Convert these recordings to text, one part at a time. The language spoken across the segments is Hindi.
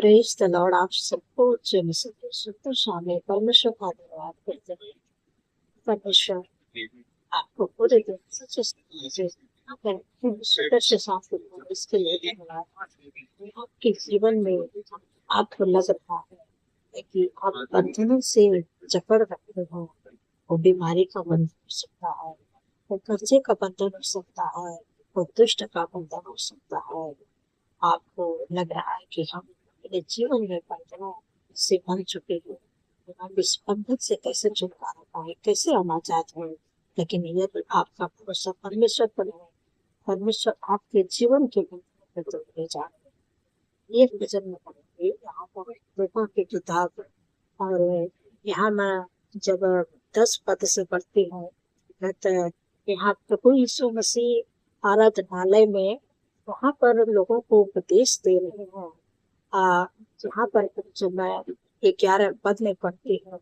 Praise the Lord. आप सबको सुंदर शाम परमेश्वर का धन्यवाद करते हैं। परमेश्वर आपको पूरे दिन सुंदर से साथ देना, इसके लिए धन्यवाद। आपके जीवन में आपको लग रहा है कि आप बंधनों से जकड़ रखे हो। वो बीमारी का बंधन हो सकता है, वो कर्जे का बंधन हो सकता है, वो दुष्ट का बंधन हो सकता है। आपको लग रहा है कि हम अपने जीवन में बंधनों से बंध चुके हैं, हम इस बंधन से कैसे छुटकारा पाए, कैसे हम आजाद हो। लेकिन यदि आपका भरोसा परमेश्वर पर है, परमेश्वर आपके जीवन के बंधनों को तोड़ने जा रहे हैं। ये वचन में पढ़ेंगे यहाँ पर लोगों की किताब, और यहाँ मैं जब 10 पद से पढ़ती हूँ तो यहाँ प्रभु यीशु मसीह आराधनालय में वहाँ पर लोगों को उपदेश दे रहे हैं। यहाँ पर जब मैं 11 पद में पढ़ती हूँ,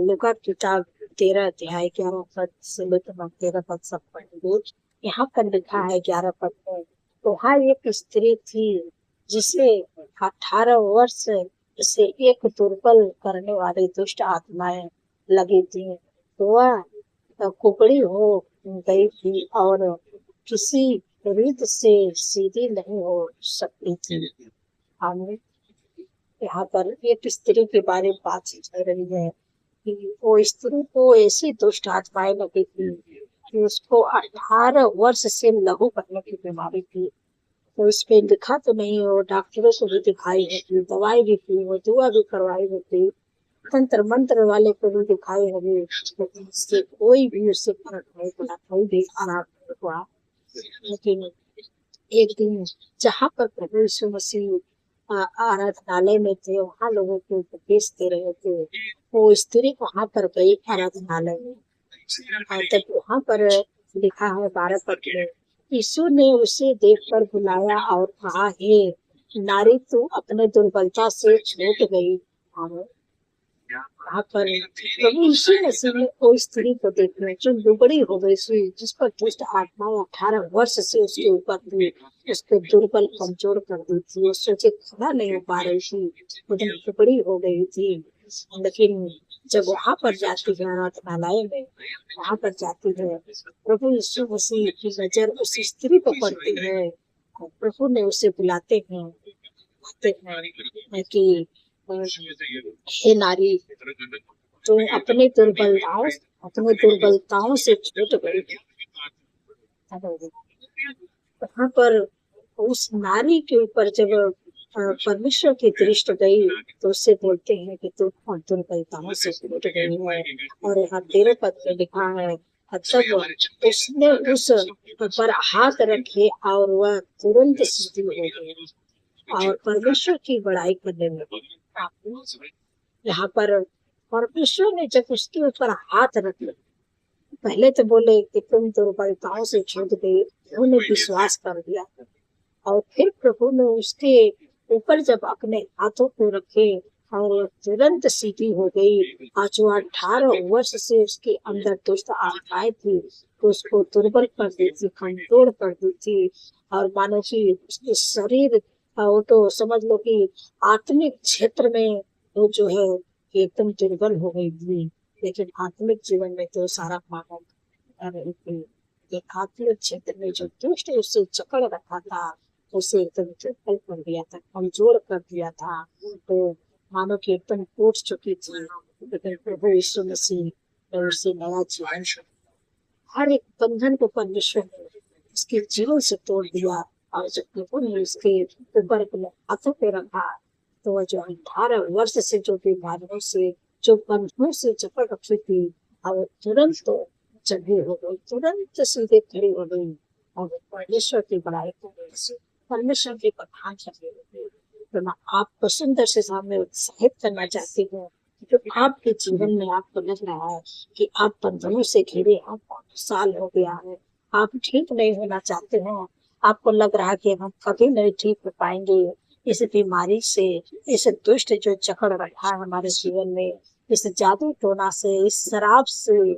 लूका किताब 13 अध्याय 11 पद से लेकर 13 पद सब पढ़ेंगे। यहाँ पर लिखा है 11 पद में, वहाँ एक स्त्री थी जिसे 18 वर्ष से एक दुर्बल करने वाली दुष्ट आत्माएं लगी थी। तो वह कुकड़ी हो गई थी और किसी रीत से सीधी नहीं हो सकती थी। हमें यहाँ पर एक स्त्री के बारे में बात चल रही है कि वो स्त्री को ऐसी दुष्ट आत्माएं लगी थी कि उसको 18 वर्ष से लहू करने की बीमारी थी। तो इस पे लिखा तो नहीं, हो डॉक्टरों को भी दिखाई होती, दवाई भी की, वो दुआ भी करवाई होती, तंत्र मंत्र वाले को भी दिखाई होगी, लेकिन इससे कोई भी उससे फर्क नहीं पड़ा, कोई भी आराम नहीं हुआ। लेकिन एक दिन जहाँ पर प्रभु यीशु मसीह आराधनालय में थे, वहाँ लोगों को उपदेश दे रहे थे। वो स्त्री वहाँ पर गई आराधनालय में, तब वहाँ पर लिखा है 12 पद में, यीशु ने उसे देखकर बुलाया और कहा, हे नारी, तू अपने दुर्बलता से छूट गई। वहाँ पर प्रभु यीशु मसीह ने उस स्त्री को देखा जो दुबड़ी हो गई थी, जिस पर दुष्ट आत्माएं 18 वर्ष से उसके ऊपर थी, उसको दुर्बल कमजोर कर दी थी। वो सोचे खड़ा नहीं हो पा रही थी, उधर दुबड़ी हो गई थी। लेकिन जब वहाँ पर जाती है आराधनालय में, वहाँ पर जाती है, प्रभु यीशु मसीह की नजर उस स्त्री पर पड़ती है और प्रभु ने उसे बुलाते हैं कि हे नारी, तो अपने दुर्बलताओं से छूट गई। वहाँ पर उस नारी के ऊपर जब परमेश्वर की दृष्टि गई तो उससे बोलते हैं कि तू दुर्बलताओं से छूट गई है। और यहाँ 13 पद में लिखा है, तब उसने उस पर हाथ रखे और वह तुरंत सीधी हो गई और परमेश्वर की बड़ाई करने लगी। यहाँ पर परमेश्वर ने जब उसके ऊपर हाथ रखे, पहले तो बोले कि तुम दुर्बलताओं से छूट गई, उन्होंने विश्वास कर दिया। और फिर प्रभु ने उसके ऊपर जब अपने हाथों को रखे और तुरंत सीधी हो गई। आज जो 18 वर्ष से उसके अंदर दुष्ट आत्माएं थी, तो उसको दुर्बल कर दी थी, कमजोर कर दी थी। और मानो कि उसके शरीर, वो तो समझ लो कि आत्मिक क्षेत्र में वो जो है एकदम दुर्बल हो गई थी, लेकिन आत्मिक जीवन में तो सारा मानव कर रही थी। एक आत्मिक क्षेत्र में जो दुष्ट उससे जकड़ रखा था, उसे एकदम दुर्बल कर दिया था, कमजोर कर दिया था। तो मानो कि एकदम टूट चुकी थी, लेकिन प्रभु यीशु मसीह ने उसे नया जीवन, हर एक बंधन को परमेश्वर ने उसके जीवन से तोड़ दिया। और जब प्रभु ने उसके ऊपर अपने हाथों पे रखा, तो वह जो 18 वर्ष से जो बीमारियों से, जो बंधनों से जकड़ रखी थी, और तुरंत तो जगी हो गई, तुरंत सीधे खड़ी हो गई और परमेश्वर की बड़ाई कर रही, परमेश्वर के प्रधान कर रही। तो मैं आपको सुंदर से सामने उत्साहित करना चाहती हूँ, जो आपके जीवन में आपको लग रहा है कि आप बंधनों से घिरे, आप 5 साल हो गया है, आप ठीक नहीं होना चाहते हो, आपको लग रहा है कि हम कभी नहीं ठीक हो पाएंगे इस बीमारी से, इस दुष्ट जो जकड़ रखा है हमारे जीवन में, इस जादू टोना से, इस शराब से,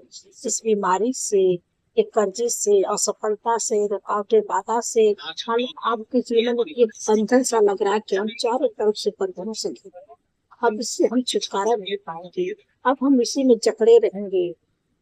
इस बीमारी से, ये कर्जे से, असफलता से, रुकावटें बाधा से हम आपके जीवन में एक बंधन सा लग रहा है कि हम चारों तरफ से बंधनों से घिरे हैं। अब इससे हम छुटकारा नहीं पाएंगे, अब हम इसी में जकड़े रहेंगे।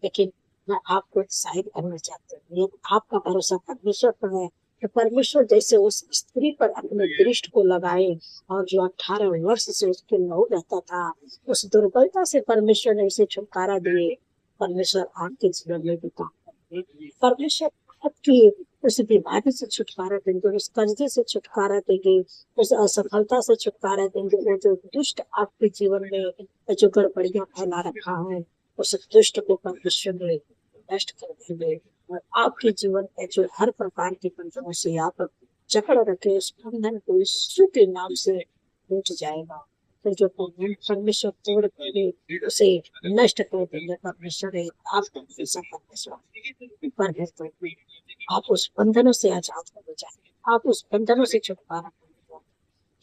लेकिन मैं आपको उत्साहित करना चाहती हूँ, यदि आपका भरोसा परमेश्वर पर है तो परमेश्वर जैसे उस स्त्री पर अपने दृष्टि को लगाए, और जो 18 वर्ष से उसके लहू रहता था, उस दुर्बलता से परमेश्वर ने उसे छुटकारा दिए। परमेश्वर आपके जीवन में भी काम करेंगे। परमेश्वर आपकी उस बीमारी से छुटकारा देंगे, उस कर्जे से छुटकारा देंगे, उस असफलता से छुटकारा देंगे। वो जो दुष्ट आपके जीवन में जो गड़बड़ियां फैला रखा है, उस दुष्ट को परमेश्वर ने नष्ट कर देंगे। और आपके जीवन में जो हर प्रकार की बंधनों से आप जकड़ रखे, उस बंधन को यीशु के नाम से टूट जाएगा। फिर जो परमेश्वर तोड़ के उसे नष्ट कर देंगे, परमेश्वर है आपका परमेश्वर पर है। तो आप उस बंधनों से आजाद हो जाए, आप उस बंधनों से छुटकारा पाएंगे।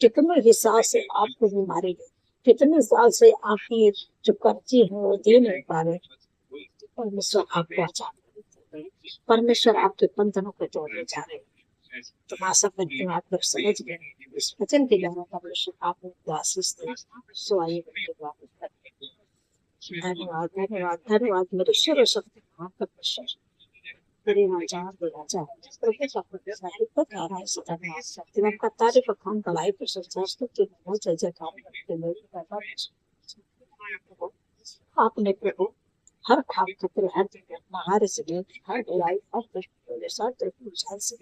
कितने ही साल से आपको बीमारी है, कितने साल से आपकी जो कर्जे है वो दे नहीं पा रहे, परमेश्वर आपको आजाद करेंगे। परमेश्वर आपके बंधनों को तोड़ने जा रहे हैं। तो आशा करती हूँ आप लोग समझ गए इस वचन के द्वारा परमेश्वर आपको आशीष दे। सो आइए धन्यवाद धन्यवाद धन्यवाद धन्यवाद मेरे सर्व शक्ति परमेश्वर, तेरे आचार राजा प्रभु का प्रसाद पर आ रहा है। धन्यवाद शक्तिमान का तारीफ बखान बड़ाई प्रशंसा स्तुति बहुत जय जयकार करते हैं। आपने प्रभु हर खाप खतरे, हर दुर्घटना, हर एक्सीडेंट, हर बुराई, हर दुष्ट से,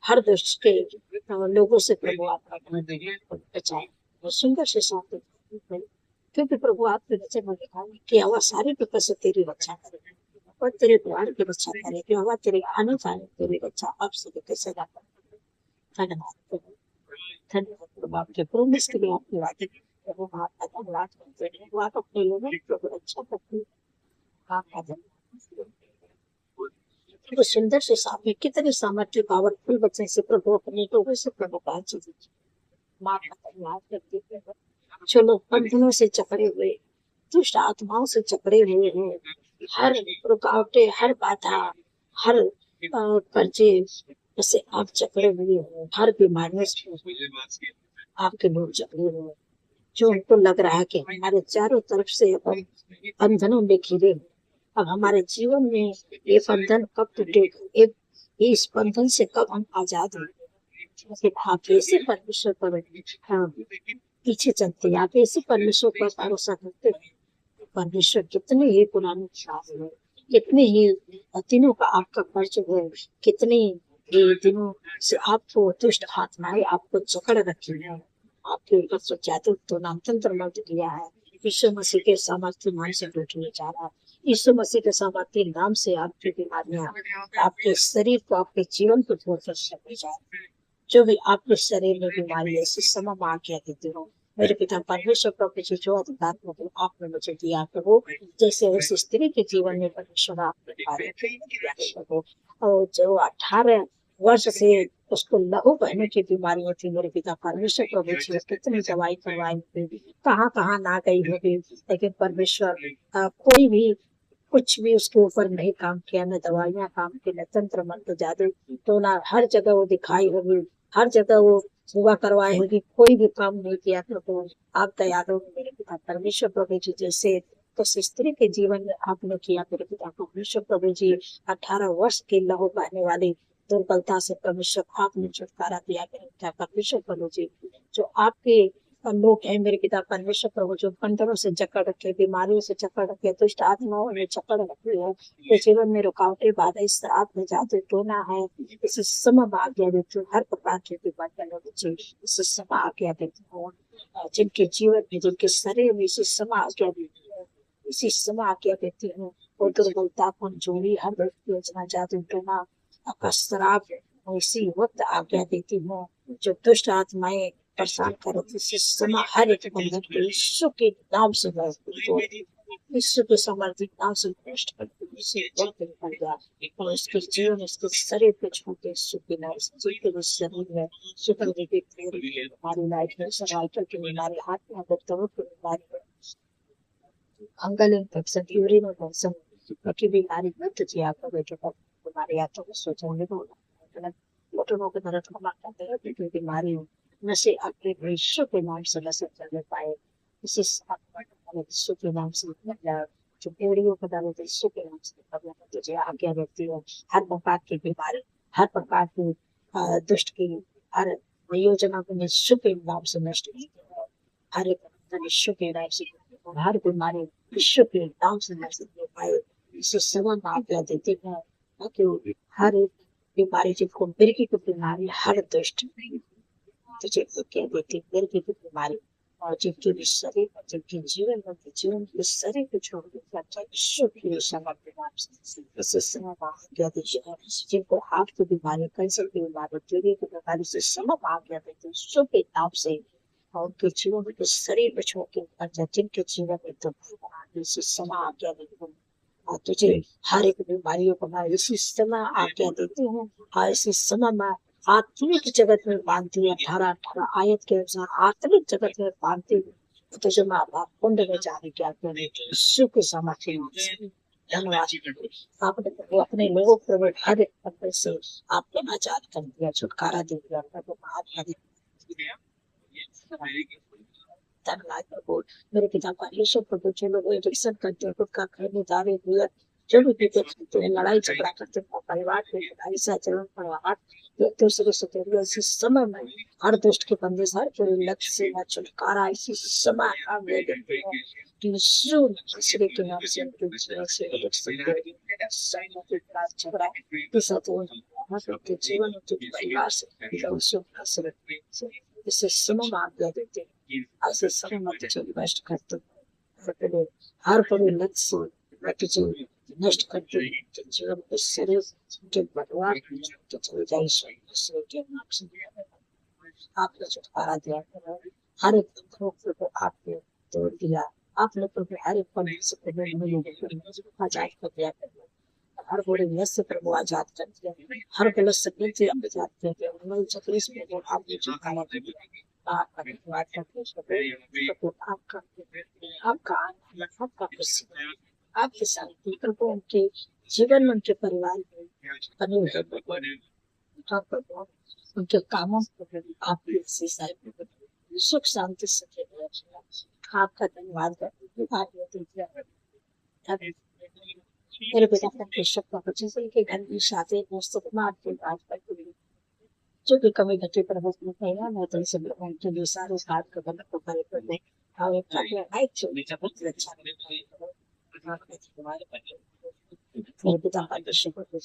हर दुष्ट के लोगों से प्रभु आपका बचाए और सुंदर से साथ, क्योंकि प्रभु आपके बच्चे में लिखा है कि हवा सारे प्रकार से तेरी रक्षा करे और तेरे द्वार की रक्षा करे, कि हवा तेरे आने जाने तेरी रक्षा अब से कैसे जाता। धन्यवाद प्रभु, धन्यवाद प्रभु आपके प्रोमिस के लिए, आपकी वादे प्रभु आपका धन्यवाद करते हैं। वो आप अपने लोगों की प्रभु रक्षा करते हैं। आपका धन्यवाद। वो सुंदर से सामने कितने सामर्थ्य पावरफुल बच्चे से प्रभु अपने लोगों से प्रभु बातचीत माँ का धन्यवाद करते हैं। जो लोग बंधनों से जकड़े हुए, दुष्ट आत्माओं से जकड़े हुए हैं, हर रुकावटें, हर बाधा, हर कर्जे से आप जकड़े हुए हो, हर बीमारियों से आपके लोग जकड़े हुए, जो उनको लग रहा है कि हमारे चारों तरफ से बंधनों में घिरे, अब हमारे जीवन में ये बंधन कब टूटेगा, इस बंधन से कब हम आजाद होंगे। लेकिन आप ऐसे परमेश्वर पर पीछे चलते हैं, आप ऐसे परमेश्वर पर भरोसा करते हैं। परमेश्वर कितने ही पुराने साल है, कितने ही दिनों का आपका कर्ज है, कितने ही दिनों से आपको दुष्ट आत्माएं आपको जकड़ रखी है, आपके ऊपर से जादू नाम तंत्र मंत्र किया है। यीशु मसीह के सामर्थ्य नाम से टूटने जा रहा है। यीशु मसीह के सामर्थ्य नाम से आपकी बीमारियां आपके शरीर को, आपके जीवन को छोड़ कर सकती जाए। जो भी आपके शरीर में बीमारी है, इस समय मैं आज्ञा देती हूँ मेरे पिता परमेश्वर प्रभु जी, जो अधिकार प्रभु आपने मुझे दिया प्रभु, जैसे उस स्त्री के जीवन में परमेश्वर आपने प्रभु, और जो 18 वर्ष से उसको लहू बहने की बीमारी थी मेरे पिता परमेश्वर प्रभु जी, कितनी दवाई करवाई होगी, कहाँ ना गई होगी, लेकिन परमेश्वर कोई भी कुछ भी उसके ऊपर नहीं काम किया, न दवाइयाँ काम की, न तंत्र मंत्र जादू तो ना, हर जगह वो दिखाई होगी, हर जगह वो हुआ करवाए होगी, कोई भी काम नहीं किया। तो आप दयालु मेरे पिता परमेश्वर प्रभु जी, जैसे तो स्त्री के जीवन में आपने किया मेरे पिता परमेश्वर प्रभु जी, 18 वर्ष की लहू बहने वाली दुर्बलता से परमेश्वर आपने छुटकारा दिया मेरे पिता परमेश्वर प्रभु जी। जो आपके लोग हैं मेरे पिता परमेश्वर प्रभु, जो बंधनों से जकड़ रखे, बीमारियों से जकड़ रखे, दुष्ट आत्माओं ने जकड़ रखे है, तो जीवन में रुकावटें बाधा इस आप में जादू टोना है, इस समय आज्ञा देती हूँ, हर प्रकार के बंधनों इस समय आज्ञा देती हूँ, जिनके जीवन में, जिनके शरीर में इसी समय आज्ञा देती हूँ, इसी समय आज्ञा देती हूँ। और दुर्बलता कमजोरी, हर योजना जादू टोना आपका श्राप इसी वक्त आज्ञा देती हूँ। जो दुष्ट आत्माएं परेशान करो, इसी समय हर एक बंधन को यीशु के नाम से यीशु के समर्थित नाम से नष्ट करके इसी वक्त निकल गया, और इसके जीवन, इसके शरीर पे छूटे यीशु के नाम से, जिनके शरीर में सुपर हमारी लाइफ में सर्वाइकल की बीमारी, हाथ में गुप्तवों की बीमारी, फंगल इन्फेक्शन, यूरिन इन्फेक्शन की बीमारी मत किया आपका बेटे को बीमारी आती है सोचेंगे तो घुटनों के दर्द को मार जाते हैं क्योंकि बीमारी हो नशे अपने विश्व के नाम से नशे चलने पाए इसी विश्व के नाम से जो बेड़ियों का दर्द विश्व के नाम से तुझे आज्ञा देती है हर प्रकार की बीमारी हर प्रकार की दुष्ट की हर योजना को विश्व के नाम से नष्ट करती है हर एक विश्व के नाम से और हर बीमारी विश्व के नाम से नष्ट हो पाए इसे समझ आज्ञा देती है ताकि हर एक बीमारी जिनको मिर्गी की बीमारी हर दुष्ट तुझे आज्ञा देती मिर्गी की बीमारी और जिनके भी शरीर और जिनके जीवन में जीवन के शरीर को छोड़ कर विश्व की समझ आज्ञा दीजिए जिनको हार्ट की बीमारी कैंसर की बीमारी टीबी की बीमारी से समझ आज्ञा देती विश्व के नाम से और उनके जीवन के शरीर में छोड़ के जिनके जीवन में तो से समा आज्ञा देती हूँ और तुझे हर एक बीमारियों को मैं इसी समय आज्ञा देती हूँ और इसी समय में आत्मिक जगत में बांधती है 18 आयत के अनुसार आत्मिक जगत में बांधती हूँ तुझे मैं कुंड में जाने की आज्ञा देती हूँ यीशु के समाधि धन्यवाद आपने वो अपने लोगों को हर एक पत्थर से आपने आजाद कर दिया छुटकारा दे दिया धन्यवाद प्रभु मेरे पिता परमेश्वर प्रभु जो लोग एडिक्शन करते हैं खुद का खाने दारू बियर जो भी पीते खाते हैं लड़ाई झगड़ा करते हैं परिवार में लड़ाई से आचरण परिवार एक दूसरे से तेरे इसी समय में हर दुष्ट के बंदे हर कोई लक्ष्य से मैं छुटकारा इसी समय हम ले देते हैं कि यीशु मसीह के नाम से उनके जीवन से झगड़ा के साथ उनके जीवन उनके परिवार से इसे समय में आज्ञा देते हैं ऐसे समय में तुझे नष्ट करते हैं हर कोई लक्ष्य मैं तुझे नष्ट करते हैं जीवन के शरीर के परिवार के चले जाए के नाम से आपने छुटकारा दिया हर एक दुख को आपने तोड़ दिया आपने प्रभु हर एक पल से प्रभु आजाद कर दिया हर बुरे व्यस्त से प्रभु आजाद कर दिया हर गलत संगति से आजाद कर दिया मन चक्री से प्रभु आपने छुटकारा दिया आपका धन्यवाद करते हैं प्रभु आपका आपका आपका प्रसन्न आपके शांति प्रभु उनके जीवन में उनके परिवार में बने हुए प्रभु उनके कामों को आपकी सुख शांति से आपका धन्यवाद करते हैं मेरे पिता परमेश्वर का वचन से के घर की शादी दोस्तों को मार के आज पर जो भी कमी घटी पर बस में कहना मैं तो सब लोगों के लिए सारे बात को गलत को करे पर नहीं और एक काफी लाइक जो बहुत अच्छा मेरे पिता परमेश्वर को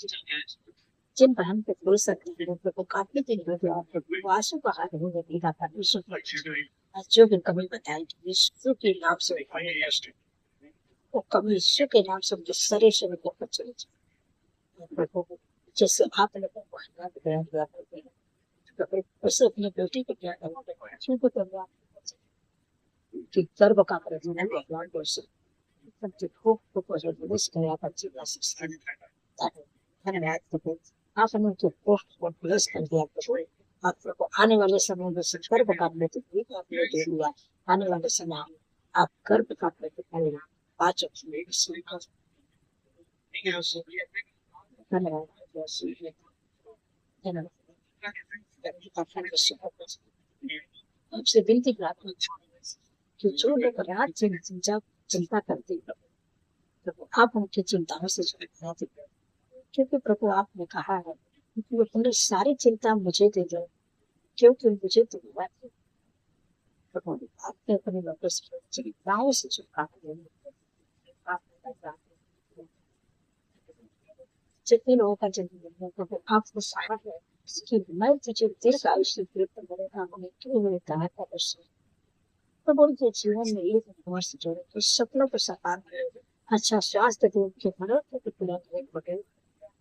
जिन बहन पे बोल सकते हैं तो काफी दिन हो गया आपको आंसू बाहर नहीं निकली था परमेश्वर जो भी कमी बताई यीशु के नाम से वो कभी यीशु के नाम से मुझे शरीर से निकल चले जाए जैसे आप लोगों को हनात बयान हुआ करते हैं उसे अपनी बेटी को क्या करना उनको करवा कि गर्व का प्रजनन भगवान को सबसे खूब विश किया बच्चे का शिक्षण धन्यवाद आप हमें तो बहुत ब्लेस कर दिया आपको आने वाले समय में गर्व का प्रतिफल आपने दे दिया आने वाले समय आप गर्व का प्रतिफल पाचक आपसे विनती प्रार्थना कि जो लोग रात से चिंता करते प्रभु आप उनकी चिंताओं से छुटकारा दीजिए क्योंकि प्रभु आपने कहा है कि अपनी सारी चिंता मुझे दे दो क्योंकि मुझे धन्यवाद प्रभु आपने अपने लोगों से चिंताओं से छुटकारा दे जितने लोगों का जन्म प्रभु आपको सहारा है कि मैं तुझे दीर्घ आयुष्य क्यों मेरे कहा था प्रभु उनके जीवन में एक वर्ष जोड़े तो सपनों को साकार करे अच्छा स्वास्थ्य दे उनके मनोरथ को पूरा करे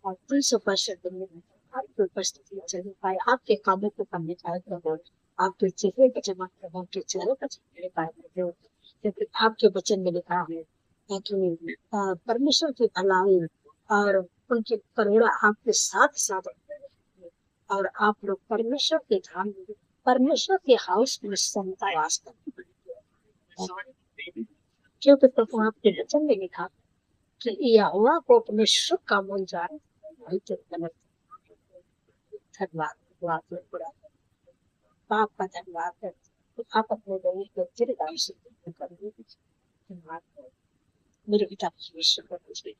और 300% दिन में आपकी उपस्थिति चलने पाए आपके कामों को करने पाए प्रभु आपके चेहरे के जमा प्रभु के चेहरे का चलने पाए प्रभु क्योंकि आपके वचन में लिखा है कि परमेश्वर की भलाई और उनकी करुणा आपके साथ साथ और आप लोग परमेश्वर के धाम में परमेश्वर के हाउस में संता वास करते क्योंकि प्रभु आपके वचन में लिखा कि यहोवा को अपने सुख का मोल जाए तो धन्यवाद धन्यवाद पूरा आपका धन्यवाद है। तो आप अपने दैनिक दिनचर्या से करिए धन्यवाद मेरे पिता परमेश्वर को पूछिए।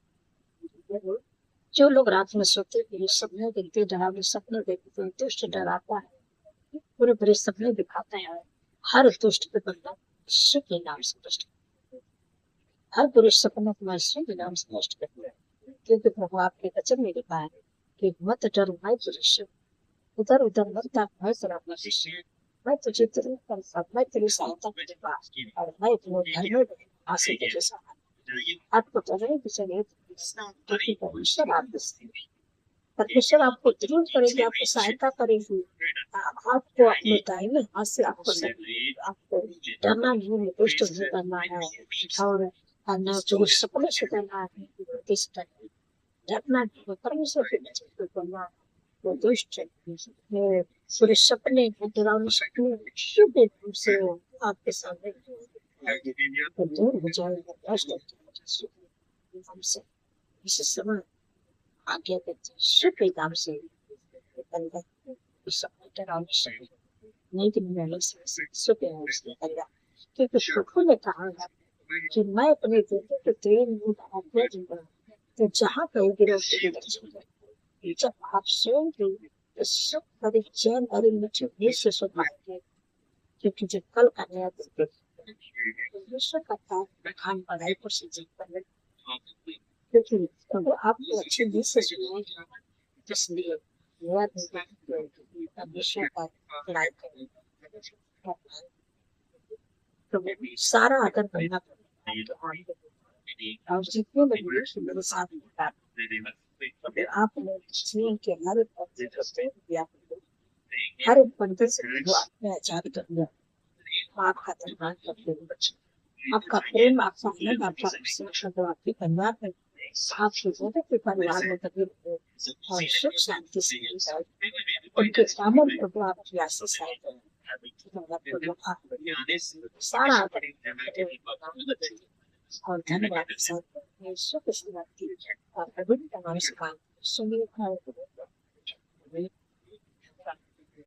जो लोग रात में सोते हैं सपने देखते डरावने सपने देखते हैं दुष्ट डराता है पूरे बुरे सपने दिखाते हैं हर दुष्ट पे बंदा यीशु के नाम से नष्ट हर बुरे सपने को यीशु के नाम से नष्ट करते हैं क्योंकि प्रभु आपके वचन में लिखा है कि मत डरो मैं यीशु उधर उधर मत भाग मैं तेरा यीशु मैं तुझे तुरंत कर सकता मैं तेरी सहायता तेरे पास और मैं अपने घर में आंसू के जैसा आपको डरने की जरूरत क्योंकि परमेश्वर परमेश्वर आपको जरूर करेगी आपको सहायता करेगी आपको अपने दाहिने हाथ से आपको डरना नहीं है दुष्ट नहीं करना है और जो सपने से करना है किस तरह डरना नहीं है परमेश्वर के वचन को करना वो दुष्ट है पूरे सपने डरावने सपने शुभ रूप से आपके सामने दूर हो जाएगा कष्ट हमसे इस समय आज्ञा देते शुभ नाम से बंदा सपने डरावने सपने नहीं कि मैंने शुभ नाम से बंदा क्योंकि प्रभु ने कहा है कि मैं अपने बेटे को तेरे मुंह आज्ञा दूंगा तो जहाँ कहीं गिरोगे जब आप सोएंगे तो सब बड़े चैन और मीठे नींद से सो पाएंगे क्योंकि जब कल का नया दिन परमेश्वर का काम खान पढ़ाई पर से जीत कर क्योंकि प्रभु आपको अच्छी नींद से सुनाएगा इसलिए नया दिन परमेश्वर का पढ़ाई करें तो सारा आदर करना पड़ेगा और जितने लोग मेरे साथ अगर आप लोग जीवन के हर एक बंदे से जो आपने आजाद कर दिया आपका धन्यवाद करते हैं आपका प्रेम आपका आनंद आपका तो आपके परिवार में आपके जोड़े के परिवार में कभी और सुख शांति से उनके सामने प्रभु आपकी आशीष आए सारा और धन्यवाद के साथ यीशु की सेवा की और प्रभु का नाम से सुनिए